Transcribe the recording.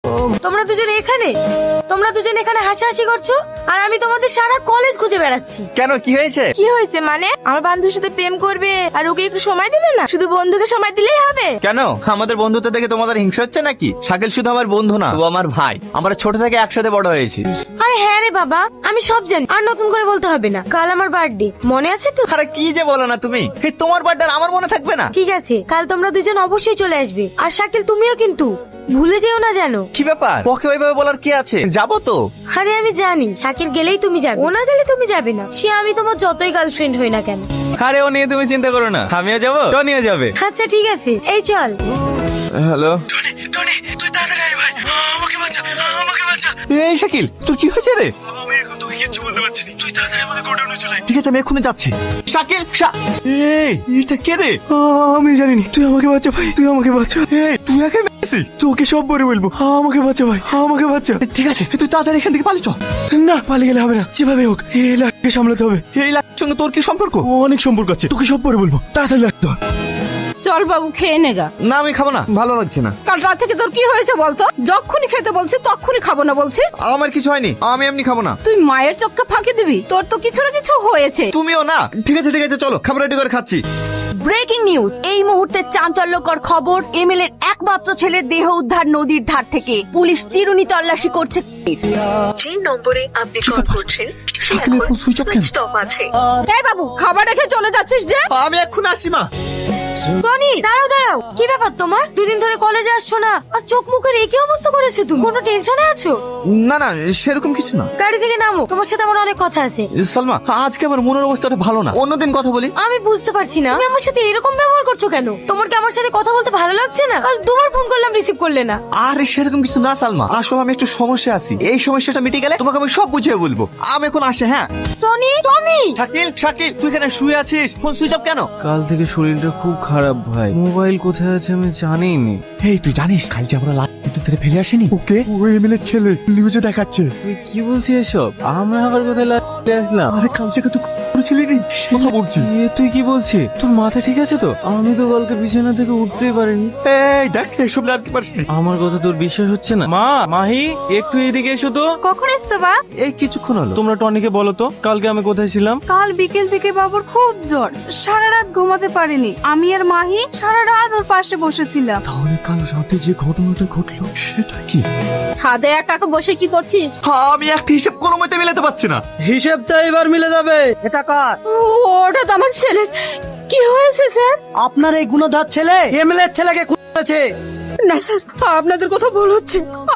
তোমরা দুজন এখানে হাসাহাসি করছো আর আমি তোমাদের সারা কলেজ খুঁজে বেড়াচ্ছি। কেন, কি হয়েছে? কি হয়েছে মানে? আমার বন্ধুর সাথে প্রেম করবে আর ওকে একটু সময় দিবে না? শুধু বন্ধুকে সময় দিলেই হবে? কেন, আমাদের বন্ধুত্ব দেখে তোমাদের হিংসা হচ্ছে নাকি? শাকিল শুধু আমার বন্ধু না, ও আমার ভাই। আমরা ছোট থেকে একসাথে বড় হয়েছি। আরে হ্যাঁ রে বাবা, আমি সব জানি, আর নতুন করে বলতে হবে না। কাল আমার বার্থডে, মনে আছে তো? আরে কি যে বলো না তুমি, তোমার বার্থডে আমার মনে থাকবে না? ঠিক আছে, কাল তোমরা দুজন অবশ্যই চলে আসবে। আর শাকিল তুমিও কিন্তু ভুলে যেও না জানো। কি ব্যাপার, ওকে ওইভাবে বলার কি আছে? যাবো তো। আরে আমি জানি শাকিল গেলেই তুমি যাবে, ও না গেলে তুমি যাবে না। সে আমি তোমার যতই গার্লফ্রেন্ড হই না কেন। আরে ও নিয়ে তুমি চিন্তা করো না, আমিও যাবো, টনিও যাবে। আচ্ছা ঠিক আছে, এই চল। হ্যালো টনি, তুই তাড়াতাড়ি আয় ভাই, আমাকে বাঁচা, আমাকে বাঁচা। এই শাকিল, তোর কি হয়েছে রে? আমি এখন তোকে কিচ্ছু বলতে পারছি না, তুই তাড়াতাড়ি আমাদের গোডাউনে চলে আয়। ঠিক আছে, আমি এক্ষুনি যাচ্ছি। শাকিল, এই এটা কে রে? আমি জানি না, তুই আমাকে বাঁচা ভাই, তুই আমাকে বাঁচা। এই তুই একে মেরেছি? তোকে সব পরে বলবো, আমাকে বাঁচা ভাই, আমাকে বাঁচা। ঠিক আছে, তুই তাড়াতাড়ি এখান থেকে পালিয়ে চল। না, পালিয়ে গেলে হবে না, যেভাবে হোক এই লাখকে সামলাতে হবে। এই লাখের সঙ্গে তোর কি সম্পর্ক? অনেক সম্পর্ক আছে, তোকে সব পরে বলবো, তাড়াতাড়ি রাখতে হবে। চল বাবু, খেয়ে নেগা। না আমি খাবো না, ভালো লাগছে না। কাল রাত থেকে তোর কি হয়েছে বলতো? যখনই খেতে বলছি তখনই খাবো না বলছি। আমার কিছু হয়নি, আমি এমনি খাবো না। তুই মায়ের চোখকে ফাঁকি দিবি? তোর তো কিছু না কিছু হয়েছে। তুমিও না। ঠিক আছে ঠিক আছে, চলো খাবার রেডি করে খাচ্ছি। ব্রেকিং নিউজ, এই মুহূর্তে চাঞ্চল্যকর খবর। এমএলএর একমাত্র ছেলের দেহ উদ্ধার নদীর ধার থেকে। পুলিশ চিরুনি তল্লাশি করছে। যে নম্বরে আপনি কল করছেন সে শাকিলের এখন ফোন সুইচ অফ কেন? সুইচ অফ আছে। এই বাবু, খাবার রেখে চলে যাচ্ছিস যে? আমি এক্ষুনি আসি মা। টনি দাঁড়াও, কি ব্যাপার তোমার? দুদিন ধরে কলেজে আসছো না আর চোখ মুখের একই অবস্থা করেছো তুমি। কোনো টেনশনে আছো? না না, সেরকম কিছু না। গাড়ি থেকে নামো, তোমার সাথে আমার অনেক কথা আছে। সালমা, আজকে আমার মনের অবস্থাটা ভালো না, অন্যদিন কথা বলি। আমি বুঝতে পারছি না তুমি আমার সাথে এরকম ব্যবহার করছো কেন? তোমার কি আমার সাথে কথা বলতে ভালো লাগছে না? কাল দুবার ফোন করলাম, রিসিভ করলে না। আরে সেরকম কিছু না সালমা, আসলে আমি একটু সমস্যা আছি। এই সমস্যাটা মিটে গেলে তোমাকে আমি সব বুঝিয়ে বলবো। আমি এখন আসি। হ্যাঁ টনি, শাকিল, শাকিল তুই এখানে শুয়ে আছিস, ফোন সুইচ অফ কেন? কাল থেকে শরীরটা খুব খারাপ ভাই, মোবাইল কোথায় আছে আমি জানিই নি। এই তুই জানিস কাল যে আমরা লাইট ফেলে আসিনি, ওকে ওই এমএলএ ছেলে নিউজে দেখাচ্ছে। তুই কি বলছিস এসব? আমরা আবার কোথায় লাগিয়ে আসলাম? আরে কাল থেকে তুই করেছিলি নি, সে কথা বলছি। তুই কি বলছিস? তোর মাথা ঠিক আছে তো? আমি তো কালকে বিছানা থেকে উঠতেই পারিনি। এই দেখ, এসব আর কি পারিস নি। আমার কথা তোর বিশ্বাস হচ্ছে না? মাহি, একটু এইদিকে এসো তো। কখন এসছো বা? এই কিছুক্ষণ হলো। তোমরা টনিকে বলো তো কালকে আমি কোথায় ছিলাম। কাল বিকেল থেকে বাবুর খুব জ্বর, সারা রাত ঘুমাতে পারিনি। আমি আর মাহি সারা রাত ওর পাশে বসেছিলাম। তাহলে কাল রাতে যে ঘটনাটা ঘটলো সেটা কি? ছাদে একা একা বসে কি করছিস? আমি একটা হিসাব কোনো মতে মিলাতে পারছি না। হিসেবটা এবার মিলে যাবে। এটা কার? ওটা তো আমার ছেলের। কি হয়েছে স্যার? আপনার এই গুণধর ছেলে এমএলএ ছেলেকে খুন করেছে। না স্যার, আপনাদের কথা ভুল হচ্ছে।